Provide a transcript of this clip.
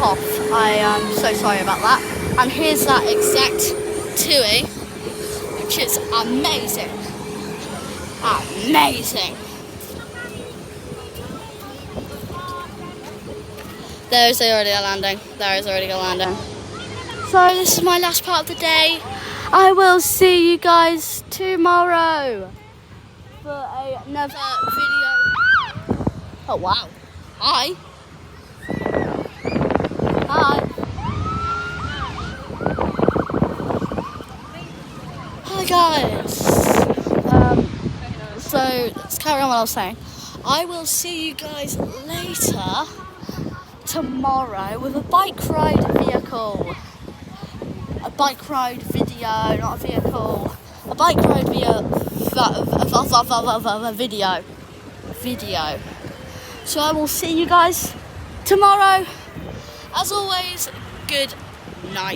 off. I am so sorry about that. And here's that exact TUI, which is amazing. Amazing. There is already a landing. There is already a landing. So this is my last part of the day. I will see you guys tomorrow for another video. Oh wow. Hi. Hi. Hi guys. So let's carry on what I was saying. I will see you guys later tomorrow with a bike ride vehicle. A bike ride video, not a vehicle. A bike ride video. So I will see you guys tomorrow. As always, good night.